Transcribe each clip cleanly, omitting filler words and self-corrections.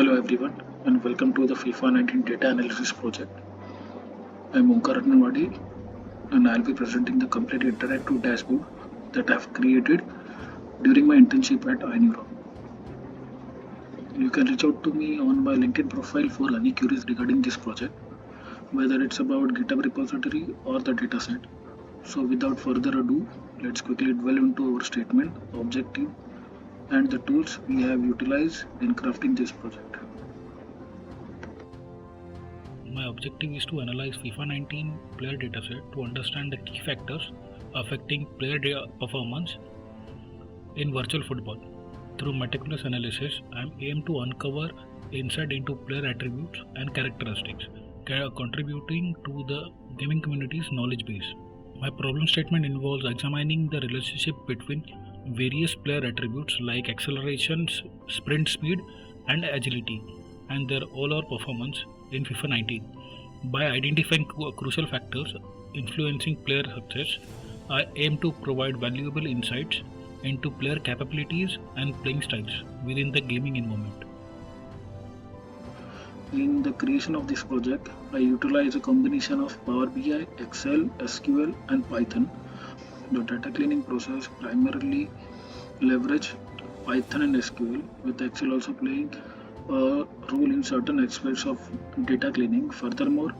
Hello everyone and welcome to the FIFA 19 data analysis project. I am Omkar Ratnawadi and I will be presenting the complete interactive dashboard that I have created during my internship at ineuron. You can reach out to me on my LinkedIn profile for any queries regarding this project, whether it's about GitHub repository or the dataset. So without further ado, let's quickly delve into our statement, objective and the tools we have utilized in crafting this project. My objective is to analyze FIFA 19 player dataset to understand the key factors affecting player performance in virtual football. Through meticulous analysis, I aim to uncover insight into player attributes and characteristics, contributing to the gaming community's knowledge base. My problem statement involves examining the relationship between various player attributes like acceleration, sprint speed, and agility, and their all-out performance in FIFA 19. By identifying crucial factors influencing player success, I aim to provide valuable insights into player capabilities and playing styles within the gaming environment. In the creation of this project, I utilize a combination of Power BI, Excel, SQL, and Python. The data cleaning process primarily leverage Python and SQL, with Excel also playing a role in certain aspects of data cleaning. Furthermore,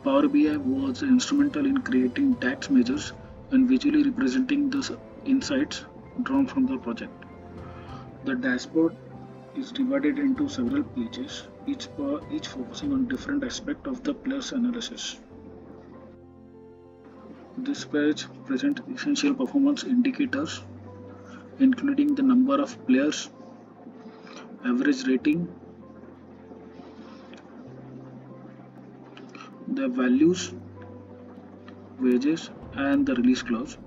Power BI was instrumental in creating tax measures and visually representing the insights drawn from the project. The dashboard is divided into several pages, each focusing on different aspect of the player's analysis. This page presents essential performance indicators, including the number of players, average rating, the values, wages, and the release clause.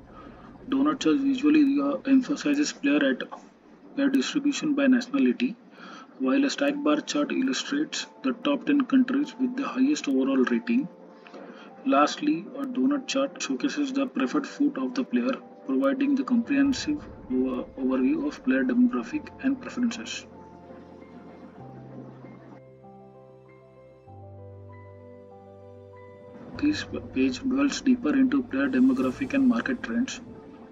Donut chart usually emphasizes player distribution by nationality, while a stack bar chart illustrates the top 10 countries with the highest overall rating. Lastly, a donut chart showcases the preferred foot of the player, providing the comprehensive overview of player demographic and preferences. This page delves deeper into player demographic and market trends,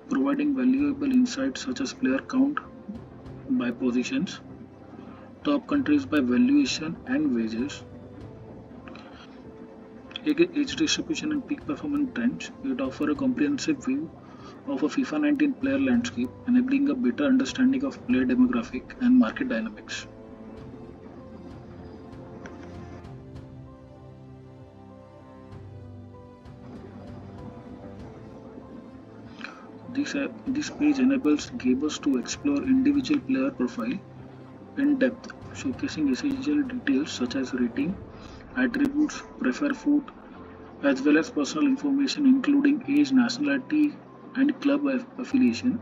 providing valuable insights such as player count by positions, top countries by valuation and wages, age distribution and peak performance trends. It offers a comprehensive view of a FIFA 19 player landscape, enabling a better understanding of player demographic and market dynamics. This page enables gamers to explore individual player profile in depth, showcasing essential details such as rating, attributes, preferred food, as well as personal information including age, nationality, and club affiliation.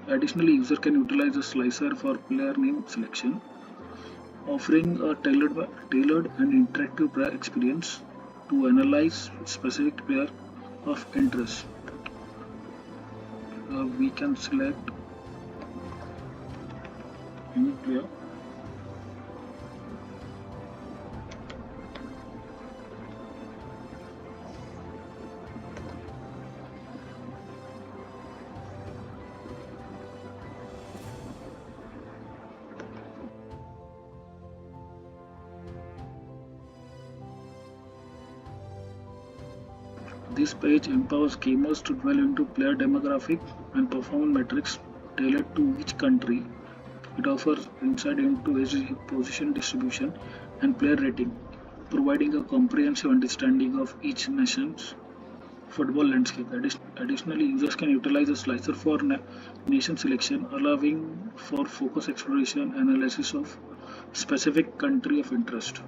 Additionally, user can utilize a slicer for player name selection, offering a tailored and interactive player experience to analyze specific player of interest. We can select any player. This page empowers gamers to dwell into player demographic and performance metrics tailored to each country. It offers insight into age, position distribution, and player rating, providing a comprehensive understanding of each nation's football landscape. Additionally, users can utilize a slicer for nation selection, allowing for focus exploration and analysis of specific country of interest.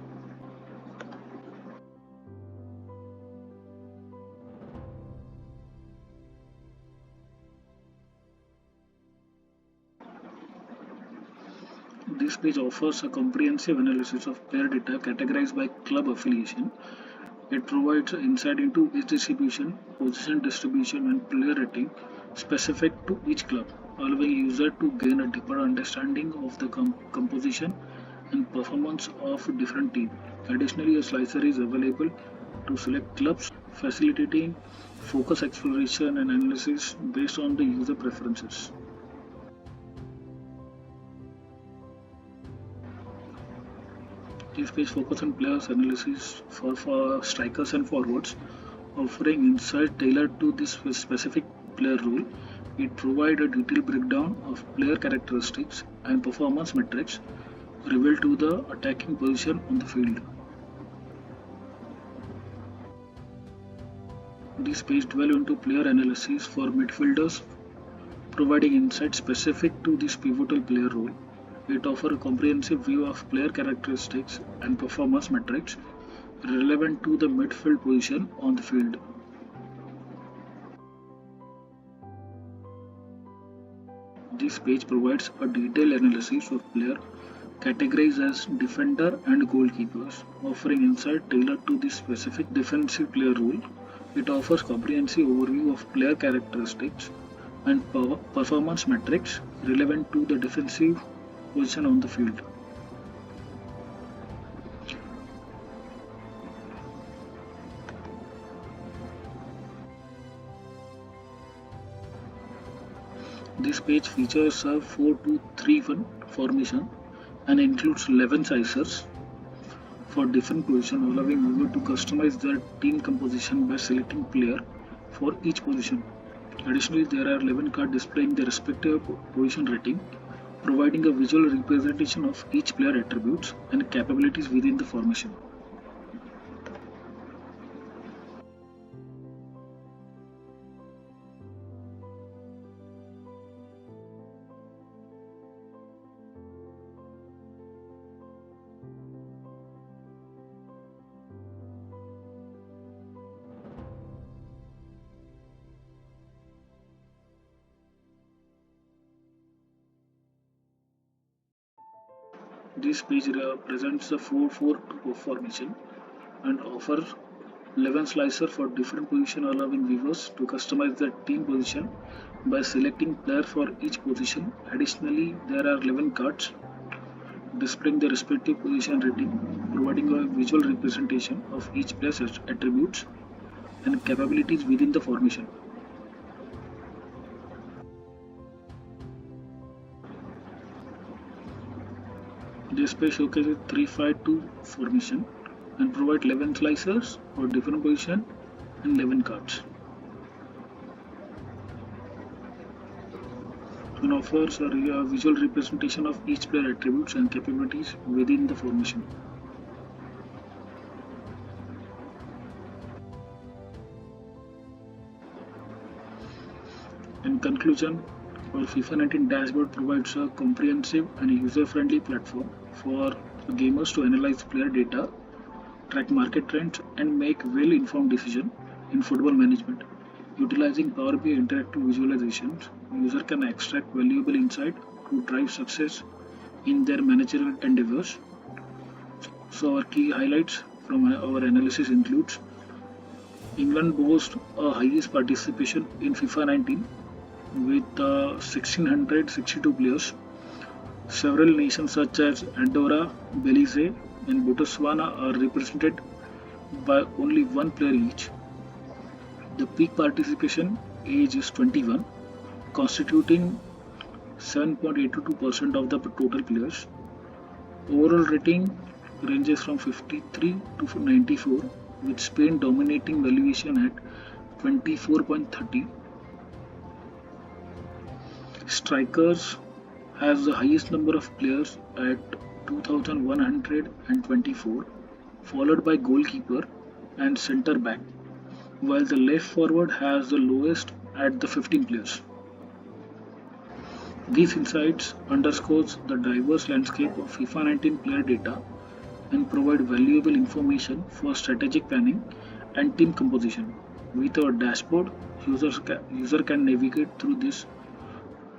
This page offers a comprehensive analysis of player data categorized by club affiliation. It provides insight into age distribution, position distribution, and player rating specific to each club, allowing user to gain a deeper understanding of the composition and performance of different teams. Additionally, a slicer is available to select clubs, facilitating focus exploration and analysis based on the user preferences. This page focuses on players analysis for strikers and forwards, offering insight tailored to this specific player role. It provides a detailed breakdown of player characteristics and performance metrics revealed to the attacking position on the field. This page dwells into player analysis for midfielders, providing insight specific to this pivotal player role. It offers a comprehensive view of player characteristics and performance metrics relevant to the midfield position on the field. This page provides a detailed analysis of players categorized as defender and goalkeepers, offering insight tailored to this specific defensive player role. It offers comprehensive overview of player characteristics and performance metrics relevant to the defensive position on the field. This page features a 4-2-3-1 formation and includes 11 sizers for different positions, allowing viewers to customize their team composition by selecting player for each position. Additionally, there are 11 cards displaying their respective position rating, providing a visual representation of each player attributes and capabilities within the formation. This page presents the 4-4-2 formation and offers 11 slicers for different positions, allowing viewers to customize their team position by selecting player for each position. Additionally, there are 11 cards displaying their respective position rating, providing a visual representation of each player's attributes and capabilities within the formation. This page showcases 3-5-2 formation and provides 11 slicers for different positions and 11 cards. And offers a visual representation of each player attributes and capabilities within the formation. In conclusion, our FIFA 19 dashboard provides a comprehensive and user-friendly platform for gamers to analyze player data, track market trends, and make well-informed decisions in football management. Utilizing Power BI interactive visualizations, user can extract valuable insight to drive success in their managerial endeavors. So our key highlights from our analysis includes England boasts a highest participation in FIFA 19 with 1662 players. Several nations such as Andorra, Belize, and Botswana are represented by only one player each. The peak participation age is 21, constituting 7.82% of the total players. Overall rating ranges from 53 to 94, with Spain dominating valuation at 24.30. Strikers has the highest number of players at 2124, followed by goalkeeper and centre back, while the left forward has the lowest at the 15 players. These insights underscores the diverse landscape of FIFA 19 player data and provide valuable information for strategic planning and team composition. With our dashboard, user can navigate through this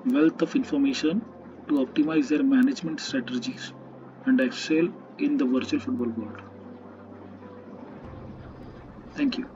wealth of information to optimize their management strategies and excel in the virtual football world. Thank you.